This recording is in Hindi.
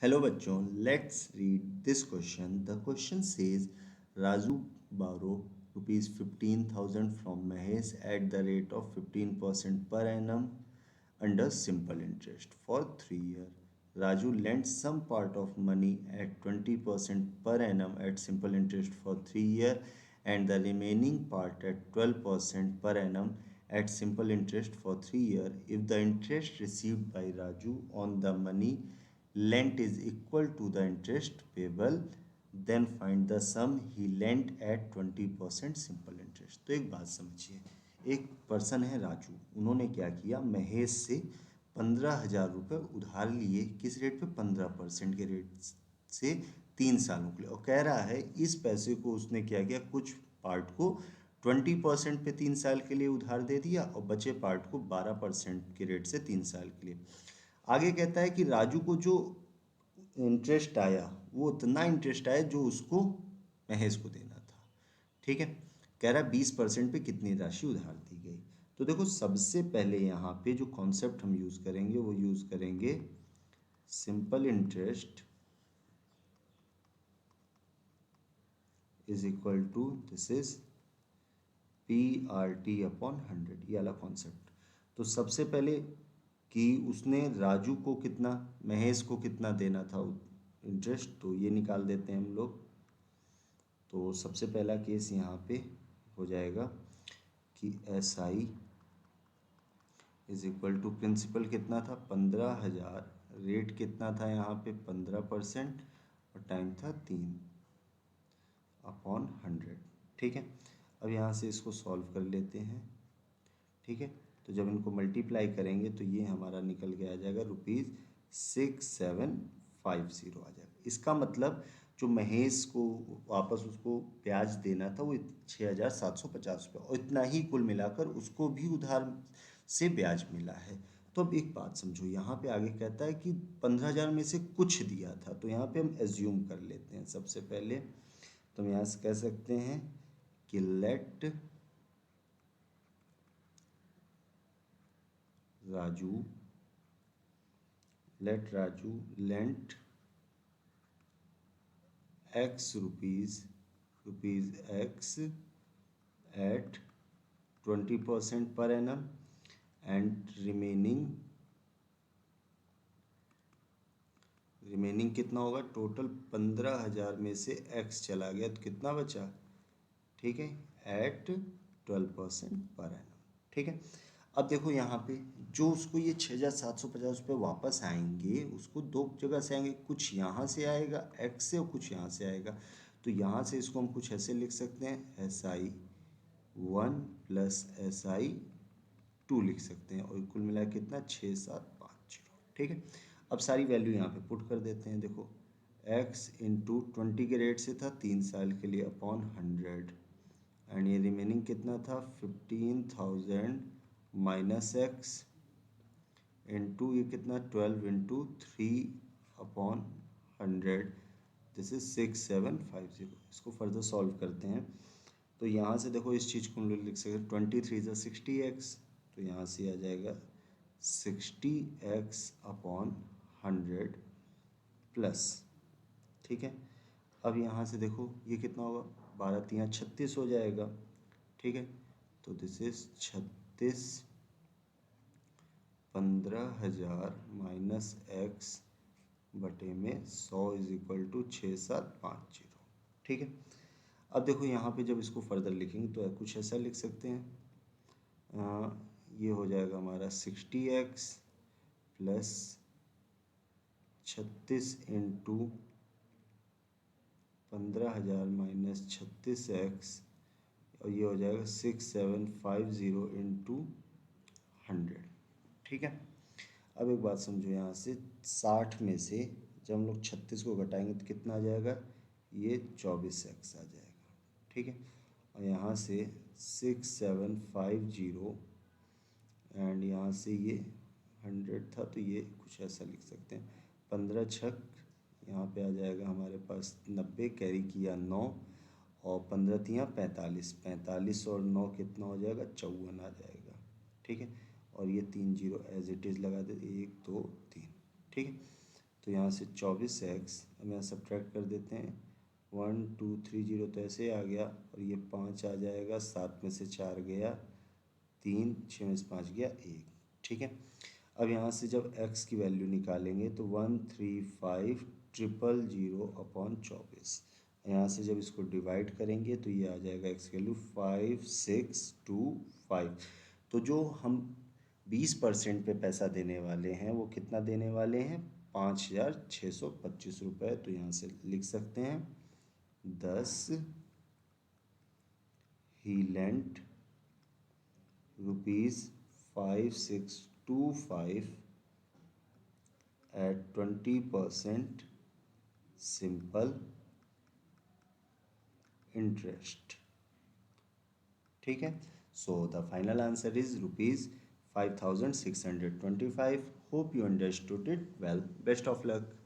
Hello बच्चों, let's read this question. The question says Raju borrow rupees 15,000 from Mahesh at the rate of 15% per annum under simple interest for 3 years. Raju lends some part of money at 20% per annum at simple interest for 3 years and the remaining part at 12% per annum at simple interest for 3 years. If the interest received by Raju on the money lent is equal to the interest payable, then find the sum he lent at 20% simple interest. तो एक बात समझिए, एक पर्सन है राजू, उन्होंने क्या किया, महेश से 15,000 रुपये उधार लिए। किस रेट पे? 15% के रेट से 3 सालों के लिए। और कह रहा है इस पैसे को उसने क्या किया, कुछ पार्ट को 20% पे 3 साल के लिए उधार दे दिया और बचे पार्ट को 12% के रेट से 3 साल के लिए। आगे कहता है कि राजू को जो इंटरेस्ट आया वो उतना इंटरेस्ट आया जो उसको महेश को देना था। ठीक है, कह रहा है 20% पे कितनी राशि उधार दी गई। तो देखो, सबसे पहले यहाँ पे जो कॉन्सेप्ट हम यूज़ करेंगे वो यूज़ करेंगे simple interest is equal to this is PRT/100, ये वाला कॉन्सेप्ट। तो सबसे पहले कि उसने राजू को कितना, महेश को कितना देना था इंटरेस्ट, तो ये निकाल देते हैं हम लोग। तो सबसे पहला केस यहाँ पे हो जाएगा कि SI is equal to principal कितना था 15,000, रेट कितना था यहाँ पे 15% और टाइम था 3/100। ठीक है, अब यहाँ से इसको सॉल्व कर लेते हैं। ठीक है, तो जब इनको मल्टीप्लाई करेंगे तो ये हमारा निकल के आ जाएगा ₹6750 आ जाएगा। इसका मतलब जो महेश को वापस उसको ब्याज देना था वो 6,750 रुपये, और इतना ही कुल मिलाकर उसको भी उधार से ब्याज मिला है। तो अब एक बात समझो, यहाँ पे आगे कहता है कि 15,000 में से कुछ दिया था, तो यहाँ पे हम एज्यूम कर लेते हैं। सबसे पहले तो हम यहाँ से कह सकते हैं कि let Raju lent X rupees X at 20% per annum and remaining कितना होगा, टोटल 15,000 में से X चला गया तो कितना बचा, ठीक है, एट 12% पर annum। ठीक है, अब देखो यहाँ पे जो उसको ये 6,750 रुपये वापस आएंगे, उसको दो जगह से आएंगे, कुछ यहाँ से आएगा X से और कुछ यहाँ से आएगा। तो यहाँ से इसको हम कुछ ऐसे लिख सकते हैं, SI1 प्लस SI2 लिख सकते हैं, और कुल मिला कितना 6,750। ठीक है, अब सारी वैल्यू यहाँ पे पुट कर देते हैं। देखो, X इंटू 20 के रेट से था 3 साल के लिए अपॉन 100, एंड ये रिमेनिंग कितना था 15,000 माइनस X इंटू ये कितना 12 इंटू 3/100, दिस इज 6750। इसको फर्दर सॉल्व करते हैं तो यहाँ से देखो इस चीज़ को हम लोग लिख सकते हैं 23 × 60x, तो यहाँ से आ जाएगा 60x/100 प्लस। ठीक है, अब यहाँ से देखो ये कितना होगा, 12×3=36 हो जाएगा। ठीक है, तो दिस इज 36, 15,000 माइनस X बटे में 100 इज इक्वल टू 6,750। ठीक है, अब देखो यहाँ पे जब इसको फर्दर लिखेंगे तो कुछ ऐसा लिख सकते हैं, ये हो जाएगा हमारा 60x plus 36 into 15,000 minus 36x, और ये हो जाएगा 6750 इंटू 100। ठीक है, अब एक बात समझो, यहाँ से 60 में से जब हम लोग 36 को घटाएंगे तो कितना आ जाएगा, ये 24x आ जाएगा। ठीक है, और यहाँ से 6750 एंड यहाँ से ये 100 था तो ये कुछ ऐसा लिख सकते हैं, 15 छक यहाँ पे आ जाएगा हमारे पास 90, कैरी किया 9, और 15×3=45, 45 और 9 कितना हो जाएगा 54 आ जाएगा। ठीक है, और ये 3 0 एज इट इज़ लगा दे, 1 2 3। ठीक है, तो यहाँ से 24x, अब यहाँ सब्ट्रैक्ट कर देते हैं, 1230 तो ऐसे आ गया, और ये 5 आ जाएगा, 7 में से 4 गया 3, 6 में से 5 गया 1। ठीक है, अब यहाँ से जब x की वैल्यू निकालेंगे तो 135,000/24। यहाँ से जब इसको डिवाइड करेंगे तो ये आ जाएगा x की वैल्यू 5625। तो जो हम 20% पे पैसा देने वाले हैं वो कितना देने वाले हैं, 5,625 रुपये। तो यहाँ से लिख सकते हैं 10 ही लेंट ₹5625 at 20% simple interest। ठीक है, so the final answer is ₹5625। Hope you understood it well. Best of luck.